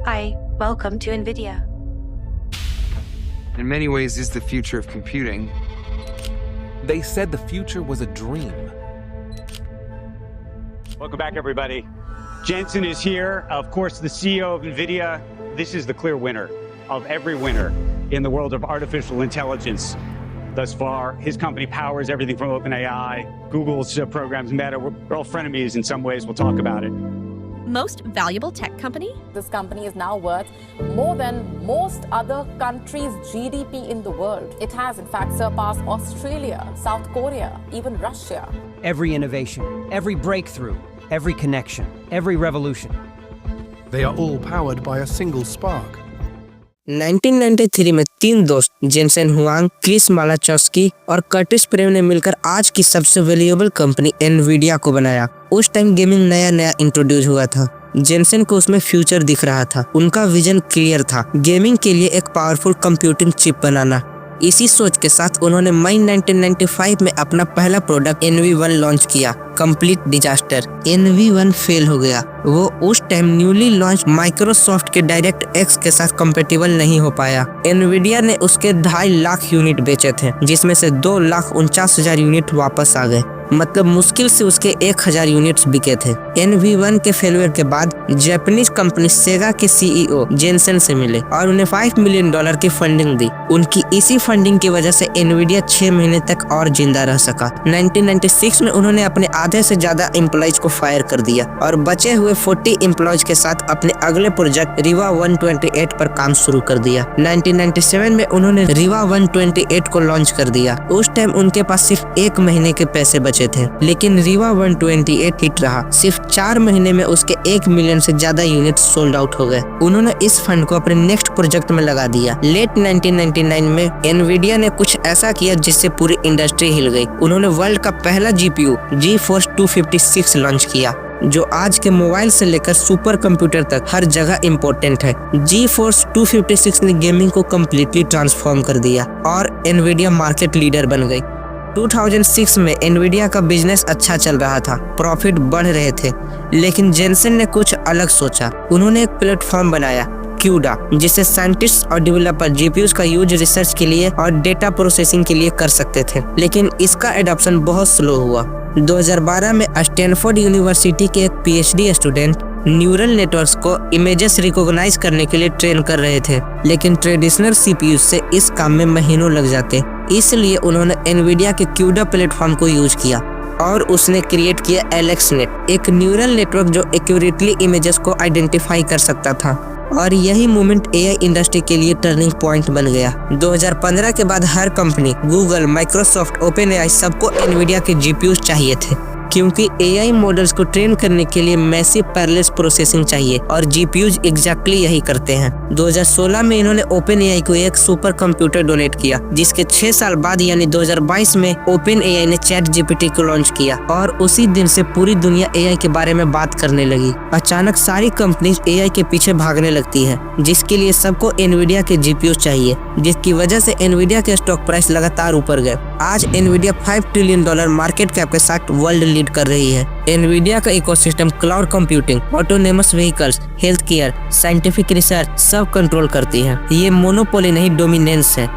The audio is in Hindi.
Hi, welcome to NVIDIA. In many ways, is the future of computing. They said the future was a dream. Welcome back, everybody. Jensen is here, of course, the CEO of NVIDIA. This is the clear winner of every winner in the world of artificial intelligence thus far. His company powers everything from OpenAI, Google's programs, Meta. We're all frenemies in some ways. We'll talk about it. Most valuable tech company? This company is now worth more than most other countries' GDP in the world. It has, in fact, surpassed Australia, South Korea, even Russia. Every innovation, every breakthrough, every connection, every revolution. They are all powered by a single spark. 1993 में तीन दोस्त जेनसेन हुआंग, क्रिस मालाचौस्की और कर्टिस प्रेम ने मिलकर आज की सबसे वैल्यूएबल कंपनी एनवीडिया को बनाया। उस टाइम गेमिंग नया इंट्रोड्यूस हुआ था। जेनसेन को उसमें फ्यूचर दिख रहा था। उनका विजन क्लियर था, गेमिंग के लिए एक पावरफुल कंप्यूटिंग चिप बनाना। इसी सोच के साथ उन्होंने मई 1995 में अपना पहला प्रोडक्ट NV1 लॉन्च किया। कंप्लीट डिजास्टर, NV1 फेल हो गया। वो उस टाइम न्यूली लॉन्च माइक्रोसॉफ्ट के डायरेक्ट एक्स के साथ कंपेटिबल नहीं हो पाया। एनवीडिया ने उसके 2.5 लाख यूनिट बेचे थे, जिसमें से 2,49,000 यूनिट वापस आ गए। मतलब मुश्किल से उसके 1,000 यूनिट्स बिके थे। NV1 के फेलियर के बाद जापानीज कंपनी सेगा के CEO जेनसेन से मिले और उन्हें $5 मिलियन की फंडिंग दी। उनकी इसी फंडिंग की वजह से एनवीडिया 6 महीने तक और जिंदा रह सका। 1996 में उन्होंने अपने आधे से ज्यादा एम्प्लॉइज को फायर कर दिया और बचे हुए 40 एम्प्लॉइज के साथ अपने अगले प्रोजेक्ट रीवा 128 पर काम शुरू कर दिया। 1997 में उन्होंने रीवा 128 को लॉन्च कर दिया। उस टाइम उनके पास सिर्फ 1 महीने के पैसे बचे थे, लेकिन रीवा 128 हिट रहा। सिर्फ 4 महीने में उसके 1 मिलियन से ज्यादा यूनिट सोल्ड आउट हो गए। उन्होंने इस फंड को अपने नेक्स्ट प्रोजेक्ट में लगा दिया। लेट 1999 में एनवीडिया ने कुछ ऐसा किया जिससे पूरी इंडस्ट्री हिल गई। उन्होंने वर्ल्ड का पहला GPU GeForce 256 लॉन्च किया, जो आज के मोबाइल से लेकर सुपर कंप्यूटर तक हर जगह इम्पोर्टेंट है। GeForce 256 ने गेमिंग को कम्प्लीटली ट्रांसफॉर्म कर दिया और एनवीडिया मार्केट लीडर बन गई। 2006 में एनवीडिया का बिजनेस अच्छा चल रहा था, प्रॉफिट बढ़ रहे थे, लेकिन जेनसेन ने कुछ अलग सोचा। उन्होंने एक प्लेटफॉर्म बनाया, CUDA, जिसे साइंटिस्ट और डेवलपर GPUs का यूज रिसर्च के लिए और डेटा प्रोसेसिंग के लिए कर सकते थे, लेकिन इसका एडॉप्शन बहुत स्लो हुआ। 2012 में स्टैनफोर्ड यूनिवर्सिटी के एक PhD स्टूडेंट न्यूरल नेटवर्क्स को इमेजेस रिकॉग्नाइज करने के लिए ट्रेन कर रहे थे, लेकिन ट्रेडिशनल CPU से इस काम में महीनों लग जाते। इसलिए उन्होंने एनवीडिया के CUDA प्लेटफॉर्म को यूज किया और उसने क्रिएट किया AlexNet, एक न्यूरल नेटवर्क जो एक्यूरेटली इमेजेस को आइडेंटिफाई कर सकता था। और यही मूवमेंट AI इंडस्ट्री के लिए टर्निंग पॉइंट बन गया। 2015 के बाद हर कंपनी, गूगल, माइक्रोसॉफ्ट, OpenAI, सबको एनवीडिया के GPUs चाहिए थे, क्योंकि AI मॉडल्स को ट्रेन करने के लिए मैसिव पैरेलल प्रोसेसिंग चाहिए और GPUs एग्जैक्टली यही करते हैं। 2016 में इन्होंने OpenAI को एक सुपर कंप्यूटर डोनेट किया, जिसके 6 साल बाद यानी 2022 में OpenAI ने ChatGPT को लॉन्च किया और उसी दिन से पूरी दुनिया AI के बारे में बात करने लगी। अचानक सारी कंपनीज AI के पीछे भागने लगती है, जिसके लिए सबको एनवीडिया के GPUs चाहिए, जिसकी वजह से एनवीडिया के स्टॉक प्राइस लगातार ऊपर गए। आज एनवीडिया $5 ट्रिलियन मार्केट कैप के साथ वर्ल्ड कर रही है। एनवीडिया का ecosystem cloud computing, autonomous vehicles, health care, scientific research सब कंट्रोल करती है। ये मोनोपोली नहीं, डोमिनेंस है।